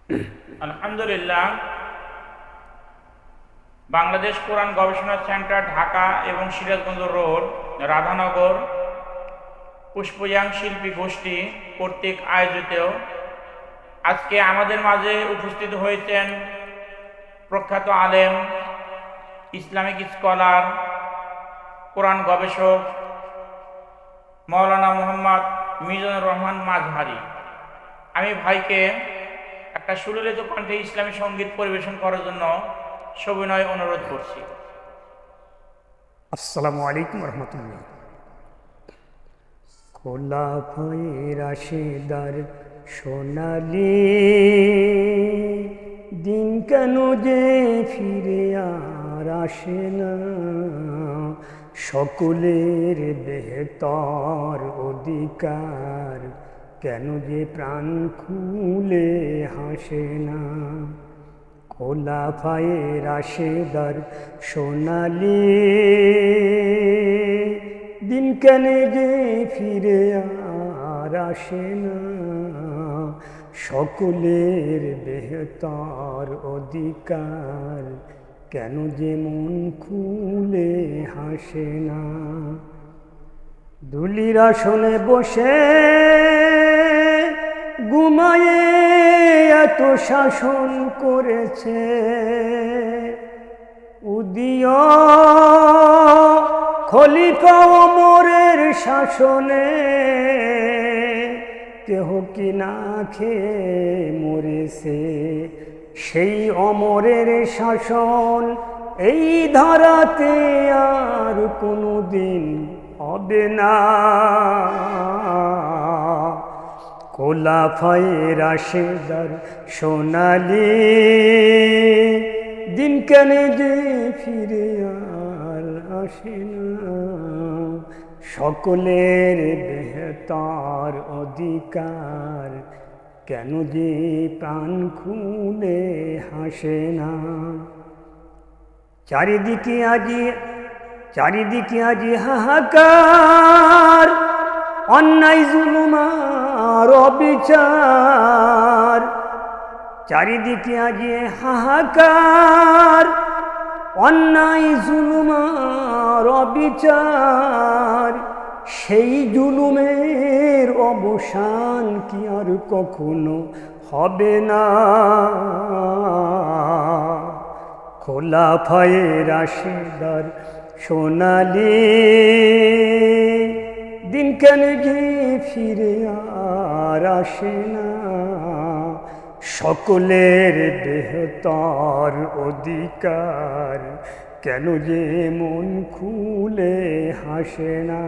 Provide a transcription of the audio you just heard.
আলহামদুলিল্লাহ, বাংলাদেশ কোরআন গবেষণা সেন্টার ঢাকা এবং সিরাজগঞ্জ রোড, রাধানগর পুষ্পয়াং শিল্পী গোষ্ঠী কর্তৃক আয়োজিত আজকে আমাদের মাঝে উপস্থিত হয়েছেন প্রখ্যাত আলেম, ইসলামিক স্কলার, কোরআন গবেষক মাওলানা মোহাম্মদ মিজানুর রহমান মাজহারি। আমি ভাইকে একটা সুললিত কণ্ঠে ইসলামী সঙ্গীত পরিবেশন করার জন্য সবিনয় অনুরোধ করছি। আসসালামু আলাইকুম রহমতুল্লাহ। খোলাফায়ে রাশেদার সোনালি দিন কেন যে ফিরে আর আসে না, সকলের বেহতর অধিকার কেন যে প্রাণ খুলে হাসে না। খোলাফায়ে রাশেদার সোনালি দিন কেন যে ফিরে আর আসে না, সকলের বেহতর অধিকার কেন যে মন খুলে হাসে না। ধুলির আসনে বসে ঘুমায়ে এত শাসন করেছে, উদিয় খলিফা ওমরের শাসনে কেহ কি না খেয়ে মরেছে। সেই অমরের শাসন এই ধারাতে আর কোনোদিন হবে না। খোলাফায়ে রাশেদার সোনালি দিন কেন যে ফিরে আর আসে না, সকলের বেহতর অধিকার কেন যে প্রাণ খুলে হাসে না। চারিদিকে আজি হাহাকার, অন্যায় জুলুম আর অবিচার। চারিদিকে আজি হাহাকার, অন্যায় জুলুম আর অবিচার। সেই জুলুমের অবসান কি আর কখনো হবে না। খোলাফায়ে রাশেদার সোনালি দিন কেন যে ফিরে আর আসে না, সকলের বেহতর অধিকার কেন যে মন খুলে হাসে না।